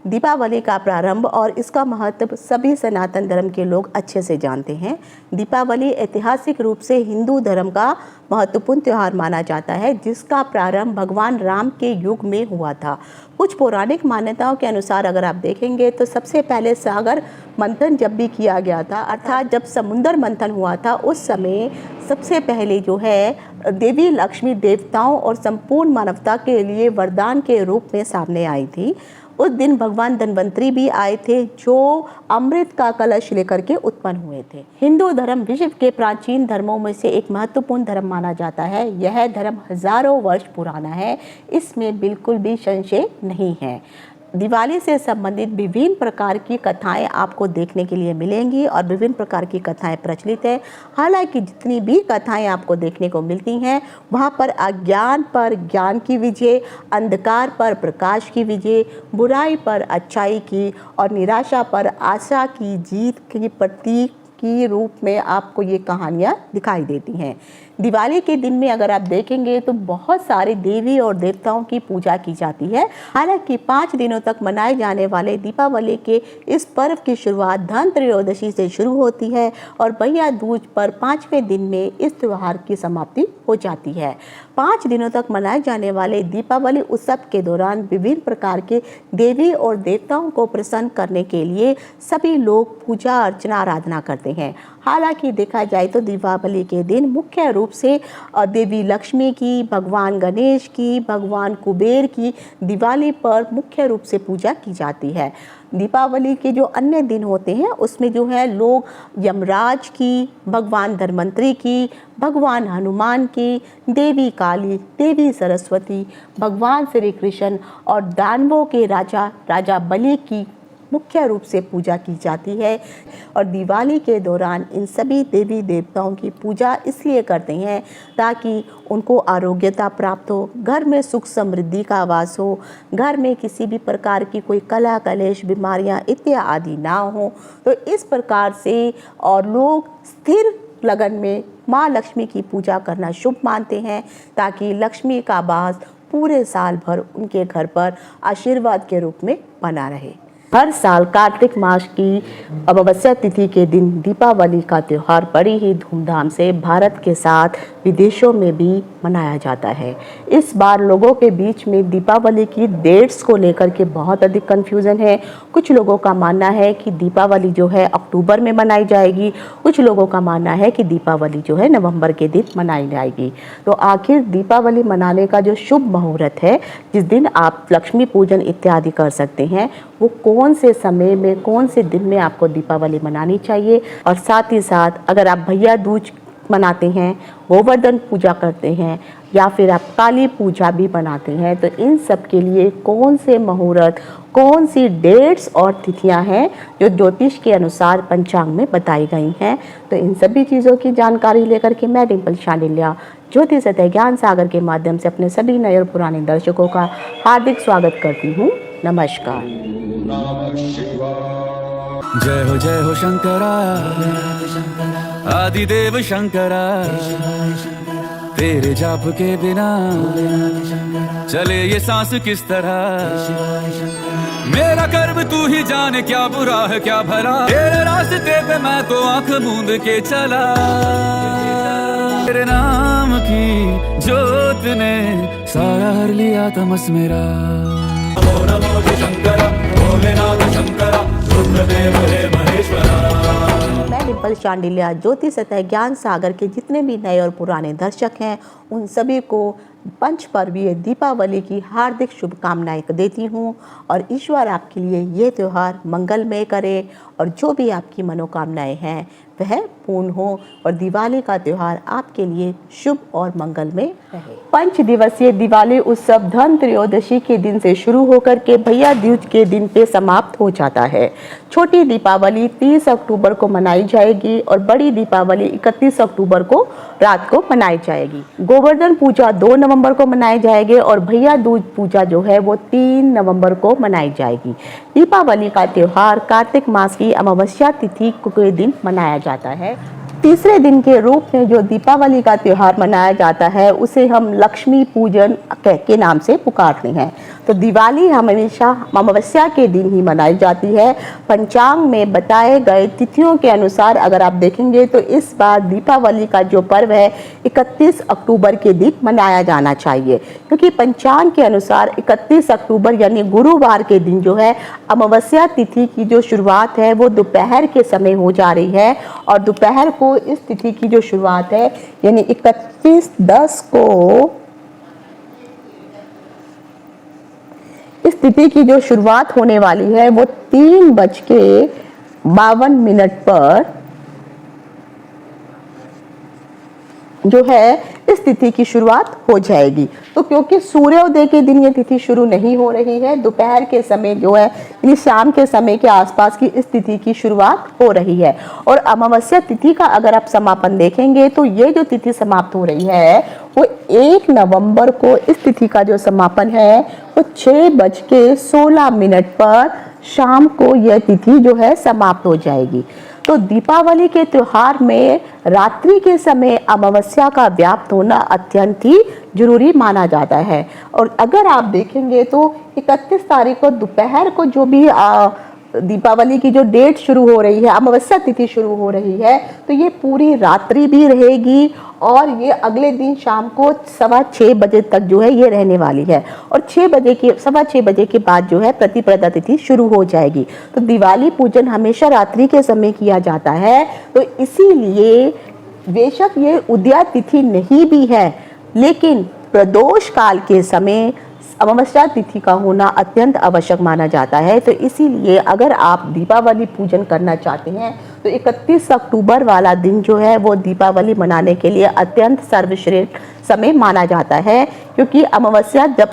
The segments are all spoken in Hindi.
दीपावली का प्रारंभ और इसका महत्व सभी सनातन धर्म के लोग अच्छे से जानते हैं। दीपावली ऐतिहासिक रूप से हिंदू धर्म का महत्वपूर्ण त्यौहार माना जाता है, जिसका प्रारंभ भगवान राम के युग में हुआ था। कुछ पौराणिक मान्यताओं के अनुसार अगर आप देखेंगे तो सबसे पहले सागर मंथन जब भी किया गया था, अर्थात जब समुद्र मंथन हुआ था, उस समय सबसे पहले जो है देवी लक्ष्मी देवताओं और संपूर्ण मानवता के लिए वरदान के रूप में सामने आई थी। उस दिन भगवान धन्वंतरी भी आए थे, जो अमृत का कलश लेकर के उत्पन्न हुए थे। हिंदू धर्म विश्व के प्राचीन धर्मों में से एक महत्वपूर्ण धर्म माना जाता है। यह धर्म हजारों वर्ष पुराना है, इसमें बिल्कुल भी संशय नहीं है। दिवाली से संबंधित विभिन्न प्रकार की कथाएं आपको देखने के लिए मिलेंगी और विभिन्न प्रकार की कथाएं प्रचलित है। हालांकि जितनी भी कथाएं आपको देखने को मिलती हैं, वहां पर अज्ञान पर ज्ञान की विजय, अंधकार पर प्रकाश की विजय, बुराई पर अच्छाई की और निराशा पर आशा की जीत की प्रतीक की रूप में आपको ये कहानियाँ दिखाई देती हैं। दिवाली के दिन में अगर आप देखेंगे तो बहुत सारे देवी और देवताओं की पूजा की जाती है। हालांकि 5 दिनों तक मनाए जाने वाले दीपावली के इस पर्व की शुरुआत धनत्रयोदशी से शुरू होती है और भैया दूज पर 5वें दिन में इस त्यौहार की समाप्ति हो जाती है। 5 दिनों तक मनाए जाने वाले दीपावली उत्सव के दौरान विभिन्न प्रकार के देवी और देवताओं को प्रसन्न करने के लिए सभी लोग पूजा अर्चना आराधना करते हैं। हालांकि देखा जाए तो दीपावली के दिन मुख्य रूप से देवी लक्ष्मी की, भगवान गणेश की, भगवान कुबेर की दिवाली पर मुख्य रूप से पूजा की जाती है। दीपावली के जो अन्य दिन होते हैं उसमें जो है लोग यमराज की, भगवान धन्वंतरी की, भगवान हनुमान की, देवी काली, देवी सरस्वती, भगवान श्री कृष्ण और दानवों के राजा बलि की मुख्य रूप से पूजा की जाती है। और दिवाली के दौरान इन सभी देवी देवताओं की पूजा इसलिए करते हैं ताकि उनको आरोग्यता प्राप्त हो, घर में सुख समृद्धि का वास हो, घर में किसी भी प्रकार की कोई कलह कलेश बीमारियां इत्यादि ना हो। तो इस प्रकार से और लोग स्थिर लगन में माँ लक्ष्मी की पूजा करना शुभ मानते हैं, ताकि लक्ष्मी का वास पूरे साल भर उनके घर पर आशीर्वाद के रूप में बना रहे। हर साल कार्तिक मास की अमावस्या तिथि के दिन दीपावली का त्यौहार बड़ी ही धूमधाम से भारत के साथ विदेशों में भी मनाया जाता है। इस बार लोगों के बीच में दीपावली की डेट्स को लेकर के बहुत अधिक कन्फ्यूज़न है। कुछ लोगों का मानना है कि दीपावली जो है अक्टूबर में मनाई जाएगी, कुछ लोगों का मानना है कि दीपावली जो है नवंबर के दिन मनाई जाएगी। तो आखिर दीपावली मनाने का जो शुभ मुहूर्त है, जिस दिन आप लक्ष्मी पूजन इत्यादि कर सकते हैं, वो कौन से समय में, कौन से दिन में आपको दीपावली मनानी चाहिए। और साथ ही साथ अगर आप भैया दूज मनाते हैं, गोवर्धन पूजा करते हैं या फिर आप काली पूजा भी मनाते हैं, तो इन सब के लिए कौन से मुहूर्त, कौन सी डेट्स और तिथियां हैं जो ज्योतिष के अनुसार पंचांग में बताई गई हैं। तो इन सभी चीज़ों की जानकारी लेकर के मैं डिम्पल शांडिल्या ज्योतिष सतह ज्ञान सागर के माध्यम से अपने सभी नए और पुराने दर्शकों का हार्दिक स्वागत करती हूँ। नमस्कार। जय हो शंकरा, आदिदेव शंकरा, तेरे जाप के बिना चले ये सांस किस तरह। मेरा कर्म तू ही जाने, क्या बुरा है क्या भला, तेरे रास्ते पे मैं तो आंख मूंद के चला। तेरे नाम की जोत ने सारा हर लिया तमस मेरा। नमो नमो शंकरा, भोलेनाथ शंकरा, रुद्रदेव हे महेश्वरा। मैं डिम्पल शांडिल्या ज्योतिष सतह ज्ञान सागर के जितने भी नए और पुराने दर्शक हैं, उन सभी को पंच पर्वीय दीपावली की हार्दिक शुभकामनाएं देती हूँ। और ईश्वर आपके लिए ये त्यौहार मंगलमय करे और जो भी आपकी मनोकामनाएं हैं वह पूर्ण हो और दिवाली का त्यौहार आपके लिए शुभ और मंगलमय रहे। 5 दिवसीय दिवाली उत्सव धनत्रयोदशी के दिन से शुरू होकर के भैया दूज के दिन पे समाप्त हो जाता है। छोटी दीपावली 30 अक्टूबर को मनाई जाएगी और बड़ी दीपावली 31 अक्टूबर को रात को मनाई जाएगी। गोवर्धन पूजा 2 नवंबर को मनाई जाएगी और भैया दूज पूजा जो है वो 3 नवंबर को मनाई जाएगी। दीपावली का त्यौहार कार्तिक मास की अमावस्या तिथि के दिन मनाया जाता है। तीसरे दिन के रूप में जो दीपावली का त्यौहार मनाया जाता है उसे हम लक्ष्मी पूजन के नाम से पुकारते हैं। तो दिवाली हमेशा अमावस्या के दिन ही मनाई जाती है। पंचांग में बताए गए तिथियों के अनुसार अगर आप देखेंगे तो इस बार दीपावली का जो पर्व है 31 अक्टूबर के दिन मनाया जाना चाहिए, क्योंकि पंचांग के अनुसार 31 अक्टूबर यानी गुरुवार के दिन जो है अमावस्या तिथि की जो शुरुआत है वो दोपहर के समय हो जा रही है। और दोपहर को इस तिथि की जो शुरुआत है यानी 31/10 को इस तिथि की जो शुरुआत होने वाली है वो 3:52 पर जो है इस तिथि की शुरुआत हो जाएगी। तो क्योंकि सूर्योदय के दिन ये तिथि शुरू नहीं हो रही है, दोपहर के समय जो है यानी शाम के समय के आसपास की इस तिथि की शुरुआत हो रही है। और अमावस्या तिथि का अगर आप समापन देखेंगे तो ये जो तिथि समाप्त हो रही है वो 1 नवंबर को इस तिथि का जो समापन है वो 6:16 पर शाम को यह तिथि जो है समाप्त हो जाएगी। तो दीपावली के त्योहार में रात्रि के समय अमावस्या का व्याप्त होना अत्यंत ही जरूरी माना जाता है। और अगर आप देखेंगे तो 31 तारीख को दोपहर को जो भी दीपावली की जो डेट शुरू हो रही है, अमावस्या तिथि शुरू हो रही है, तो ये पूरी रात्रि भी रहेगी और ये अगले दिन शाम को 6:15 बजे तक जो है ये रहने वाली है। और 6:15 बजे के बाद जो है प्रतिपदा तिथि शुरू हो जाएगी। तो दिवाली पूजन हमेशा रात्रि के समय किया जाता है। तो इसीलिए बेशक ये उदया तिथि नहीं भी है, लेकिन प्रदोष काल के समय अमावस्या तिथि का होना अत्यंत आवश्यक माना जाता है। तो इसीलिए अगर आप दीपावली पूजन करना चाहते हैं तो 31 अक्टूबर वाला दिन जो है वो दीपावली मनाने के लिए अत्यंत सर्वश्रेष्ठ समय माना जाता है, क्योंकि अमावस्या जब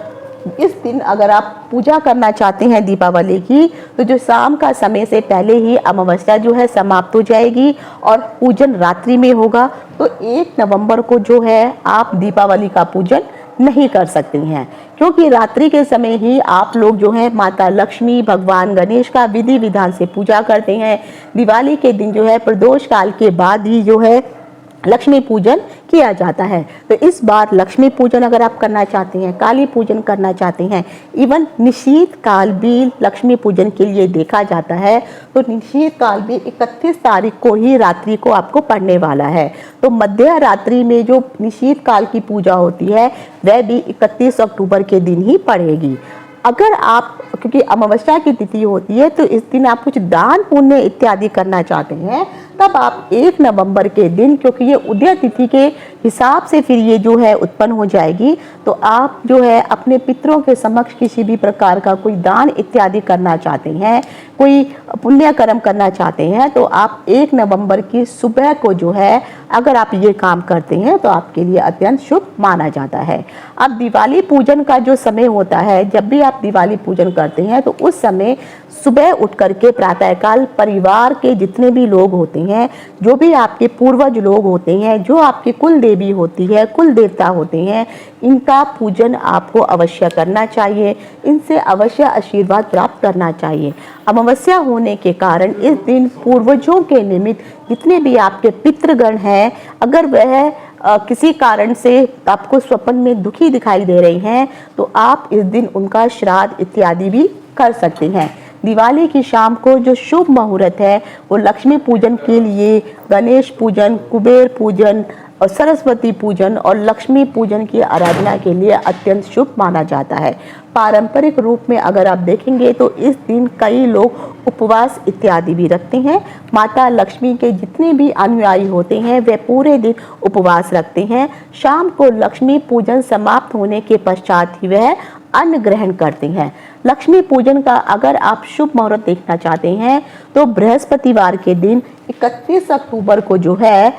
इस दिन अगर आप पूजा करना चाहते हैं दीपावली की तो जो शाम का समय से पहले ही अमावस्या जो है समाप्त हो जाएगी और पूजन रात्रि में होगा। तो 1 नवंबर को जो है आप दीपावली का पूजन नहीं कर सकती हैं, क्योंकि रात्रि के समय ही आप लोग जो है माता लक्ष्मी, भगवान गणेश का विधि विधान से पूजा करते हैं। दिवाली के दिन जो है प्रदोष काल के बाद ही जो है लक्ष्मी पूजन किया जाता है। तो इस बार लक्ष्मी पूजन अगर आप करना चाहते हैं, काली पूजन करना चाहते हैं, इवन निशीत काल भी लक्ष्मी पूजन के लिए देखा जाता है। तो निशीत काल भी 31 तारीख को ही रात्रि को आपको पड़ने वाला है। तो मध्य रात्रि में जो निशीत काल की पूजा होती है वह भी 31 अक्टूबर के दिन ही पड़ेगी। अगर आप, क्योंकि अमावस्या की तिथि होती है, तो इस दिन आप कुछ दान पुण्य इत्यादि करना चाहते हैं, तब आप 1 नवंबर के दिन, क्योंकि ये उदय तिथि के हिसाब से फिर ये जो है उत्पन्न हो जाएगी, तो आप जो है अपने पितरों के समक्ष किसी भी प्रकार का कोई दान इत्यादि करना चाहते हैं, कोई पुण्य कर्म करना चाहते हैं, तो आप 1 नवंबर की सुबह को जो है अगर आप ये काम करते हैं तो आपके लिए अत्यंत शुभ माना जाता है। अब दिवाली पूजन का जो समय होता है, जब भी आप दिवाली पूजन करते हैं तो उस समय सुबह उठ करके प्रातःकाल परिवार के जितने भी लोग होते हैं, जो भी आपके पूर्वज लोग होते हैं, जो आपकी कुल देवी होती है, कुल देवता होते हैं, इनका पूजन आपको अवश्य करना चाहिए। इनसे अवश्य आशीर्वाद प्राप्त करना चाहिए। अमावस्या होने के कारण इस दिन पूर्वजों के निमित्त जितने भी आपके पितृगण हैं, अगर वह किसी कारण से आपको स्वप्न में दुखी दिखाई दे रहे हैं तो आप इस दिन उनका श्राद्ध इत्यादि भी कर सकते हैं। दिवाली की शाम को जो शुभ मुहूर्त है वो लक्ष्मी पूजन के लिए, गणेश पूजन, कुबेर पूजन और सरस्वती पूजन और लक्ष्मी पूजन की आराधना के लिए अत्यंत शुभ माना जाता है। पारंपरिक रूप में अगर आप देखेंगे तो इस दिन कई लोग उपवास इत्यादि भी रखते हैं। माता लक्ष्मी के जितने भी अनुयायी होते हैं वे पूरे दिन उपवास रखते हैं। शाम को लक्ष्मी पूजन समाप्त होने के पश्चात ही वह अन्न ग्रहण करते हैं। लक्ष्मी पूजन का अगर आप शुभ मुहूर्त देखना चाहते हैं तो बृहस्पतिवार के दिन 31 अक्टूबर को जो है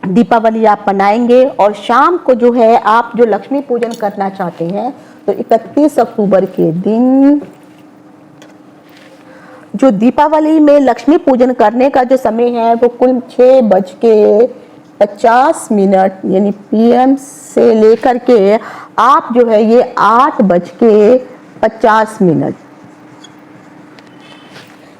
दीपावली आप मनाएंगे। और शाम को जो है आप जो लक्ष्मी पूजन करना चाहते हैं तो 31 अक्टूबर के दिन जो दीपावली में लक्ष्मी पूजन करने का जो समय है वो कुल 6:50 यानी PM से लेकर के आप जो है ये 8:50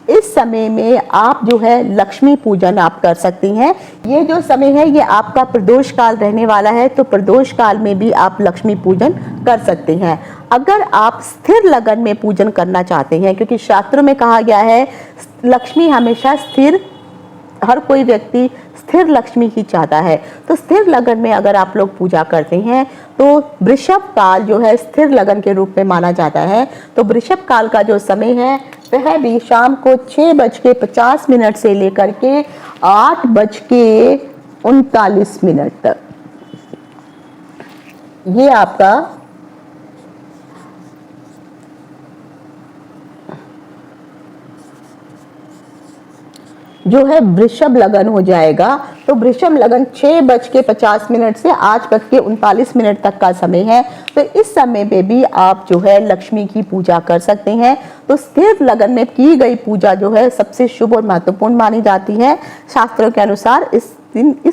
इस समय में आप जो है लक्ष्मी पूजन आप कर सकती हैं। ये जो समय है ये आपका प्रदोष काल रहने वाला है, तो प्रदोष काल में भी आप लक्ष्मी पूजन कर सकते हैं। अगर आप स्थिर लगन में पूजन करना चाहते हैं, क्योंकि शास्त्रों में कहा गया है लक्ष्मी हमेशा स्थिर, हर कोई व्यक्ति स्थिर लक्ष्मी ही चाहता है, तो स्थिर लगन में अगर आप लोग पूजा करते हैं तो वृषभ काल जो है स्थिर लगन के रूप में माना जाता है। तो वृषभ काल का जो समय है वह भी शाम को 6:50 से लेकर के 8:39 तक, ये आपका जो है वृषभ लगन हो जाएगा। तो वृषभ लगन 6:50 से 8:39 तक का समय है। तो इस समय पे भी आप जो है लक्ष्मी की पूजा कर सकते हैं। तो स्थिर लगन में की गई पूजा जो है सबसे शुभ और महत्वपूर्ण मानी जाती है। शास्त्रों के अनुसार इस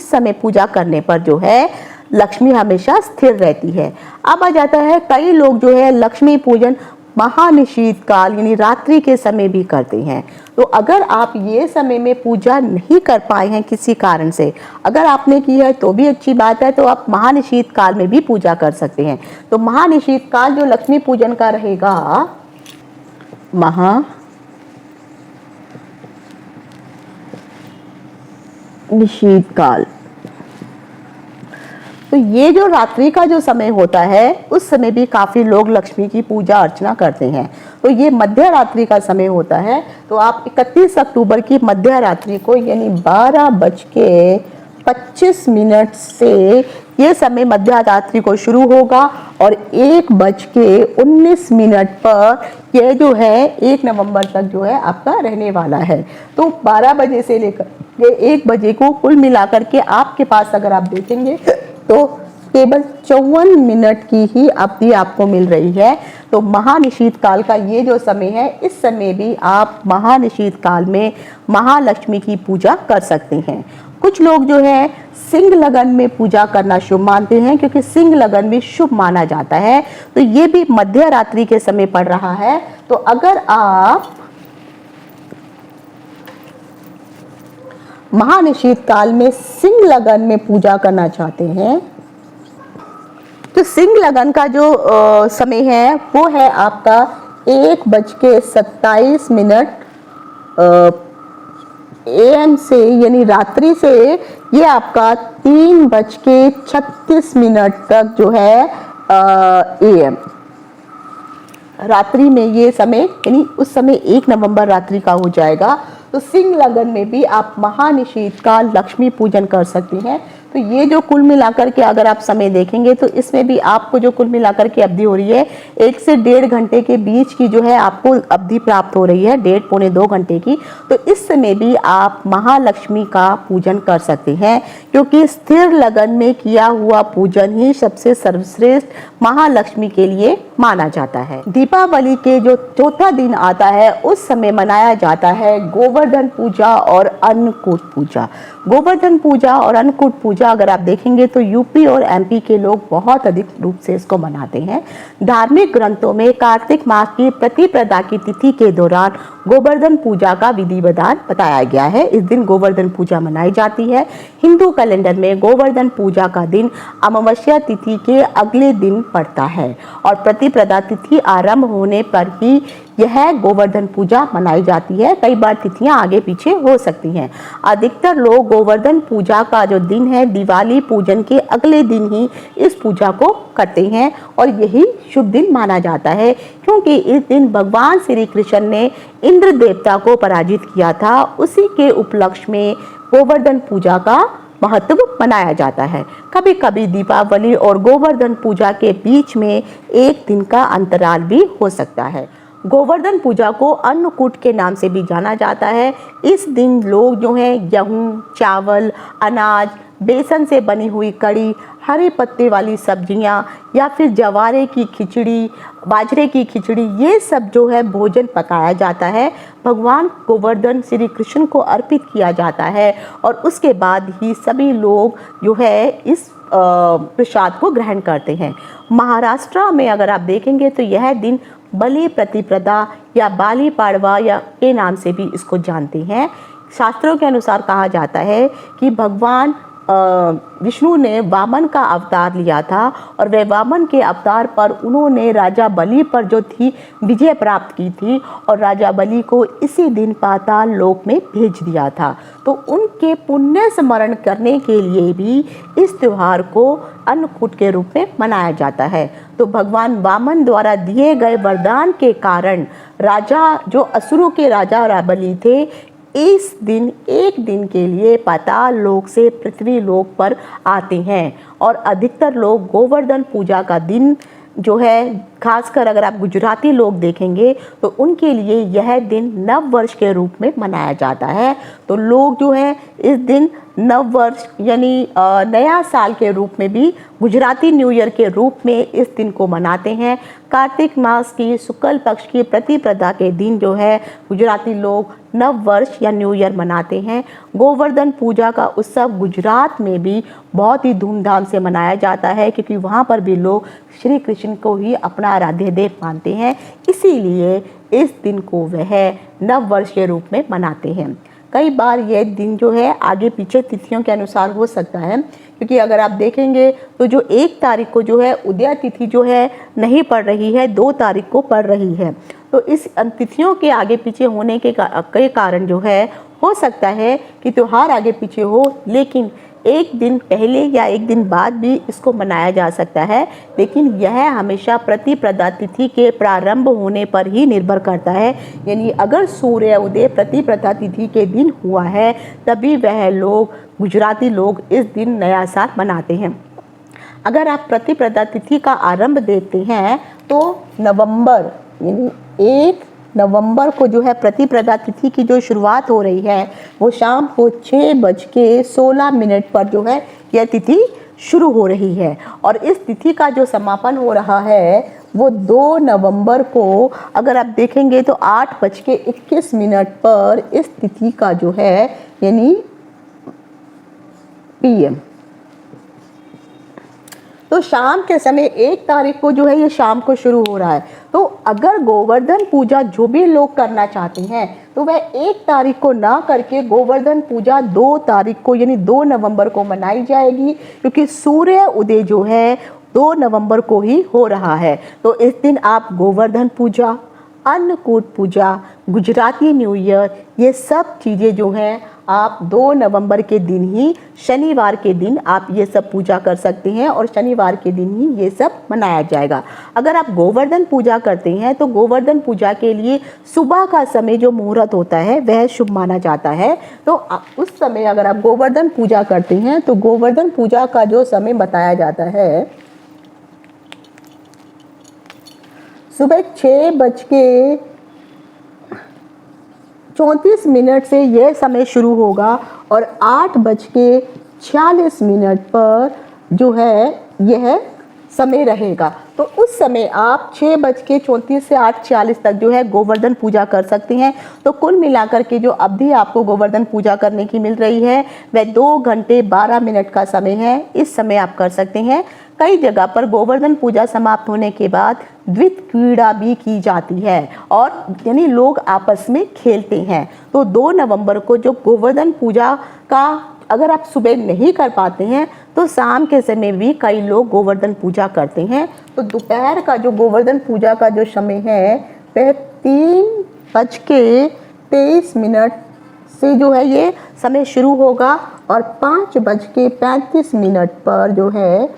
समय पूजा करने पर जो है लक्ष्मी हमेशा स्थिर रहती है। अब आ जाता है कई लोग जो है लक्ष्मी पूजन महानिशीत काल यानी रात्रि के समय भी करते हैं। तो अगर आप ये समय में पूजा नहीं कर पाए हैं किसी कारण से, अगर आपने की है तो भी अच्छी बात है, तो आप महानिशीत काल में भी पूजा कर सकते हैं। तो महानिशीत काल जो लक्ष्मी पूजन का रहेगा, महानिशीत काल, तो ये जो रात्रि का जो समय होता है उस समय भी काफ़ी लोग लक्ष्मी की पूजा अर्चना करते हैं। तो ये मध्य रात्रि का समय होता है। तो आप 31 अक्टूबर की मध्य रात्रि को यानी 12:25 से ये समय मध्य रात्रि को शुरू होगा और 1:19 पर यह जो है 1 नवंबर तक जो है आपका रहने वाला है। तो 12 बजे से लेकर 1 बजे को कुल मिलाकर के आपके पास अगर आप देखेंगे तो केवल 54 मिनट की ही अवधि आपको मिल रही है। तो महानिशीत काल का ये जो समय है, इस समय भी आप महानिशीत काल में महालक्ष्मी की पूजा कर सकते हैं। कुछ लोग जो है सिंह लगन में पूजा करना शुभ मानते हैं, क्योंकि सिंह लगन भी शुभ माना जाता है। तो ये भी मध्य रात्रि के समय पड़ रहा है। तो अगर आप महानिशीत काल में सिंह लगन में पूजा करना चाहते हैं तो सिंह लगन का जो समय है वो है आपका 1:27 AM से यानी रात्रि से ये आपका 3:36 तक जो है AM रात्रि में ये समय यानी उस समय 1 नवंबर रात्रि का हो जाएगा। तो सिंह लगन में भी आप महानिशीत काल लक्ष्मी पूजन कर सकते हैं। तो ये जो कुल मिलाकर के अगर आप समय देखेंगे तो इसमें भी आपको जो कुल मिलाकर के अवधि हो रही है 1 से 1.5 घंटे के बीच की जो है आपको अवधि प्राप्त हो रही है, 1.5 पौने 2 घंटे की। तो इस समय भी आप महालक्ष्मी का पूजन कर सकते हैं, क्योंकि स्थिर लगन में किया हुआ पूजन ही सबसे सर्वश्रेष्ठ महालक्ष्मी के लिए माना जाता है। दीपावली के जो चौथा दिन आता है उस समय मनाया जाता है गोवर्धन पूजा और अन्नकूट पूजा। गोवर्धन पूजा और अन्नकूट पूजा अगर आप देखेंगे तो यूपी और एमपी के लोग बहुत अधिक रूप से इसको मनाते हैं। धार्मिक ग्रंथों में कार्तिक मास की प्रतिपदा की तिथि के दौरान गोवर्धन पूजा का विधि विधान बताया गया है। इस दिन गोवर्धन पूजा मनाई जाती है। हिंदू कैलेंडर में गोवर्धन पूजा का दिन अमावस्या तिथि के अगले दिन पड़ता है और प्रतिपदा तिथि आरंभ होने पर ही यह गोवर्धन पूजा मनाई जाती है। कई बार तिथियां आगे पीछे हो सकती हैं। अधिकतर लोग गोवर्धन पूजा का जो दिन है दिवाली पूजन के अगले दिन ही इस पूजा को करते हैं और यही शुभ दिन माना जाता है, क्योंकि इस दिन भगवान श्री कृष्ण ने इंद्र देवता को पराजित किया था। उसी के उपलक्ष्य में गोवर्धन पूजा का महत्व मनाया जाता है। कभी कभी दीपावली और गोवर्धन पूजा के बीच में एक दिन का अंतराल भी हो सकता है। गोवर्धन पूजा को अन्नकूट के नाम से भी जाना जाता है। इस दिन लोग जो हैं गेहूँ, चावल, अनाज, बेसन से बनी हुई कड़ी, हरे पत्ते वाली सब्जियां या फिर जवारे की खिचड़ी, बाजरे की खिचड़ी, ये सब जो है भोजन पकाया जाता है, भगवान गोवर्धन श्री कृष्ण को अर्पित किया जाता है और उसके बाद ही सभी लोग जो है इस प्रसाद को ग्रहण करते हैं। महाराष्ट्र में अगर आप देखेंगे तो यह दिन बलि प्रतिपदा या बाली पाड़वा या के नाम से भी इसको जानते हैं। शास्त्रों के अनुसार कहा जाता है कि भगवान विष्णु ने वामन का अवतार लिया था और वह वामन के अवतार पर उन्होंने राजा बलि पर जो थी विजय प्राप्त की थी और राजा बलि को इसी दिन पाताल लोक में भेज दिया था। तो उनके पुण्य स्मरण करने के लिए भी इस त्यौहार को अन्नकूट के रूप में मनाया जाता है। तो भगवान वामन द्वारा दिए गए वरदान के कारण राजा जो असुरों के राजा बलि थे इस दिन एक दिन के लिए पाताल लोक से पृथ्वी लोक पर आते हैं और अधिकतर लोग गोवर्धन पूजा का दिन जो है, खासकर अगर आप गुजराती लोग देखेंगे तो उनके लिए यह दिन नव वर्ष के रूप में मनाया जाता है। तो लोग जो है इस दिन नव वर्ष यानी नया साल के रूप में भी गुजराती न्यू ईयर के रूप में इस दिन को मनाते हैं। कार्तिक मास की शुक्ल पक्ष की प्रतिपदा के दिन जो है गुजराती लोग नव वर्ष या न्यू ईयर मनाते हैं। गोवर्धन पूजा का उत्सव गुजरात में भी बहुत ही धूमधाम से मनाया जाता है क्योंकि वहाँ पर भी लोग श्री कृष्ण को ही अपना आराध्य देव मानते हैं, इसीलिए इस दिन को वह नव वर्ष के रूप में मनाते हैं। कई बार यह दिन जो है आगे पीछे तिथियों के अनुसार हो सकता है क्योंकि अगर आप देखेंगे तो जो 1 तारीख को जो है उदय तिथि जो है नहीं पड़ रही है, 2 तारीख को पड़ रही है। तो इस तिथियों के आगे पीछे होने के कारण जो है हो सकता है कि त्यौहार आगे पीछे हो, लेकिन एक दिन पहले या एक दिन बाद भी इसको मनाया जा सकता है। लेकिन यह हमेशा प्रतिपदा तिथि के प्रारंभ होने पर ही निर्भर करता है, यानी अगर सूर्य उदय प्रतिपदा तिथि के दिन हुआ है तभी वह लोग गुजराती लोग इस दिन नया साल मनाते हैं। अगर आप प्रतिपदा तिथि का आरंभ देखते हैं तो नवंबर यानी 1 नवंबर को जो है प्रतिपदा तिथि की जो शुरुआत हो रही है वो शाम को 6:16 पर जो है यह तिथि शुरू हो रही है और इस तिथि का जो समापन हो रहा है वो 2 नवंबर को अगर आप देखेंगे तो 8:21 पर इस तिथि का जो है यानी PM। तो शाम के समय 1 तारीख को जो है ये शाम को शुरू हो रहा है। तो अगर गोवर्धन पूजा जो भी लोग करना चाहते हैं तो वह 1 तारीख को ना करके गोवर्धन पूजा 2 तारीख को यानी 2 नवंबर को मनाई जाएगी क्योंकि सूर्य उदय जो है 2 नवंबर को ही हो रहा है। तो इस दिन आप गोवर्धन पूजा, अन्नकूट पूजा, गुजराती न्यू ईयर ये सब चीज़ें जो हैं आप 2 नवंबर के दिन ही शनिवार के दिन आप ये सब पूजा कर सकते हैं और शनिवार के दिन ही ये सब मनाया जाएगा। अगर आप गोवर्धन पूजा करते हैं तो गोवर्धन पूजा के लिए सुबह का समय जो मुहूर्त होता है वह शुभ माना जाता है। तो उस समय अगर आप गोवर्धन पूजा करते हैं तो गोवर्धन पूजा का जो समय बताया जाता है सुबह 6:34 से यह समय शुरू होगा और 8:46 पर जो है यह समय रहेगा। तो उस समय आप 6:34 से 8:46 तक जो है गोवर्धन पूजा कर सकते हैं। तो कुल मिलाकर के जो अवधि आपको गोवर्धन पूजा करने की मिल रही है वह 2 घंटे 12 मिनट का समय है। इस समय आप कर सकते हैं। कई जगह पर गोवर्धन पूजा समाप्त होने के बाद द्वित क्रीड़ा भी की जाती है और यानी लोग आपस में खेलते हैं। तो 2 नवंबर को जो गोवर्धन पूजा का अगर आप सुबह नहीं कर पाते हैं तो शाम के समय भी कई लोग गोवर्धन पूजा करते हैं। तो दोपहर का जो गोवर्धन पूजा का जो समय है वह 3:23 से जो है ये समय शुरू होगा और 5:35 पर जो है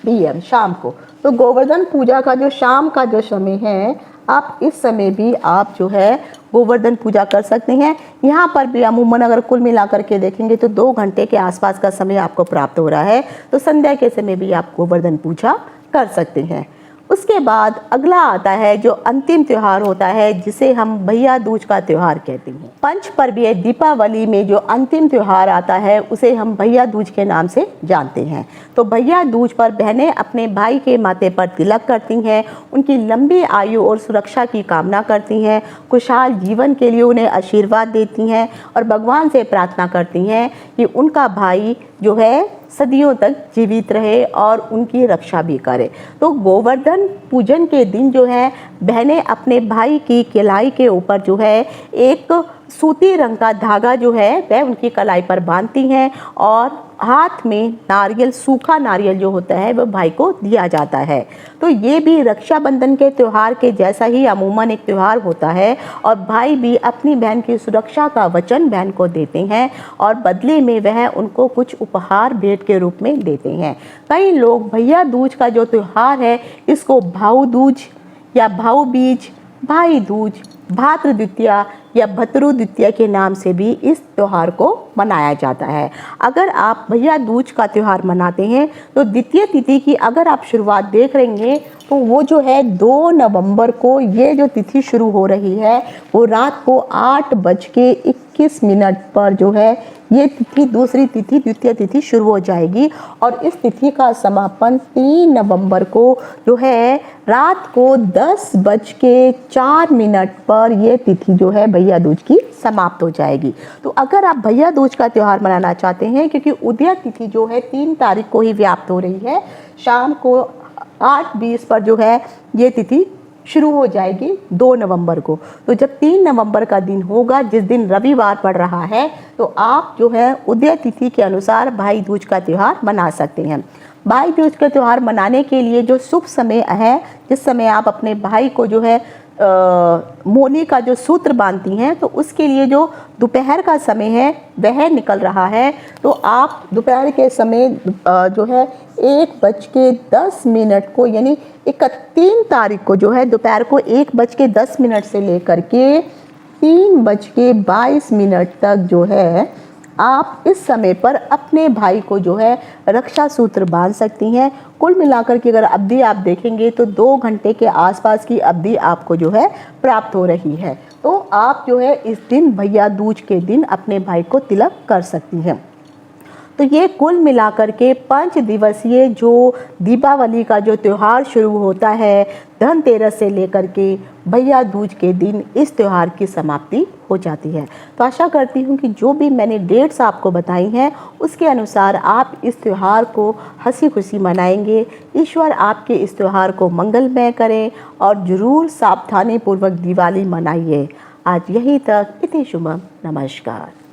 PM शाम को। तो गोवर्धन पूजा का जो शाम का जो समय है आप इस समय भी आप जो है गोवर्धन पूजा कर सकते हैं। यहाँ पर भी अमूमन अगर कुल मिलाकर के देखेंगे तो 2 घंटे के आसपास का समय आपको प्राप्त हो रहा है। तो संध्या के समय भी आप गोवर्धन पूजा कर सकते हैं। उसके बाद अगला आता है जो अंतिम त्यौहार होता है जिसे हम भैया दूज का त्यौहार कहते हैं। पंच पर्वीय दीपावली में जो अंतिम त्यौहार आता है उसे हम भैया दूज के नाम से जानते हैं। तो भैया दूज पर बहनें अपने भाई के माथे पर तिलक करती हैं, उनकी लंबी आयु और सुरक्षा की कामना करती हैं, खुशहाल जीवन के लिए उन्हें आशीर्वाद देती हैं और भगवान से प्रार्थना करती हैं कि उनका भाई जो है सदियों तक जीवित रहे और उनकी रक्षा भी करे। तो गोवर्धन पूजन के दिन जो है बहनें अपने भाई की कलाई के ऊपर जो है एक सूती रंग का धागा जो है वह उनकी कलाई पर बांधती हैं और हाथ में नारियल, सूखा नारियल जो होता है वह भाई को दिया जाता है। तो ये भी रक्षाबंधन के त्यौहार के जैसा ही अमूमन एक त्यौहार होता है और भाई भी अपनी बहन की सुरक्षा का वचन बहन को देते हैं और बदले में वह उनको कुछ उपहार भेंट के रूप में देते हैं। कई लोग भैया दूज का जो त्यौहार है इसको भाऊ दूज या भाऊ बीज, भाई दूज, भातृ द्वितीया या भतरु द्वितीया के नाम से भी इस त्यौहार को मनाया जाता है। अगर आप भैया दूज का त्यौहार मनाते हैं तो द्वितीय तिथि की अगर आप शुरुआत देख रहे हैं तो वो जो है 2 नवंबर को ये जो तिथि शुरू हो रही है वो रात को 8:21 पर जो है ये तिथि, दूसरी तिथि, द्वितीय तिथि शुरू हो जाएगी और इस तिथि का समापन 3 नवंबर को जो है रात को 10:04 पर ये तिथि जो है भैया दूज की समाप्त हो जाएगी। तो अगर आप भैया दूज का त्यौहार मनाना चाहते हैं, क्योंकि उदय तिथि जो है 3 तारीख को ही व्याप्त हो रही है, शाम को 8:20 पर जो है ये तिथि शुरू हो जाएगी 2 नवंबर को। तो जब 3 नवंबर का दिन होगा, जिस दिन रविवार पड़ रहा है, तो आप जो है उदय तिथि के अनुसार भाई दूज का त्यौहार मना सकते हैं। भाई दूज का त्यौहार मनाने के लिए जो शुभ समय है, जिस समय आप अपने भाई को जो है मोनी का जो सूत्र बांधती हैं, तो उसके लिए जो दोपहर का समय है वह निकल रहा है। तो आप दोपहर के समय जो है 1:10 को, यानी 31 तारीख को जो है दोपहर को 1:10 से लेकर के 3:22 तक जो है आप इस समय पर अपने भाई को जो है रक्षा सूत्र बांध सकती हैं। कुल मिलाकर के अगर अवधि आप देखेंगे तो 2 घंटे के आसपास की अवधि आपको जो है प्राप्त हो रही है। तो आप जो है इस दिन भैया दूज के दिन अपने भाई को तिलक कर सकती हैं। तो ये कुल मिलाकर के 5 दिवसीय जो दीपावली का जो त्यौहार शुरू होता है, धनतेरस से लेकर के भैया दूज के दिन इस त्यौहार की समाप्ति हो जाती है। तो आशा करती हूँ कि जो भी मैंने डेट्स आपको बताई हैं उसके अनुसार आप इस त्यौहार को हंसी खुशी मनाएंगे। ईश्वर आपके इस त्यौहार को मंगलमय करें और ज़रूर सावधानी पूर्वक दिवाली मनाइए। आज यहीं तक, इति शुभम, नमस्कार।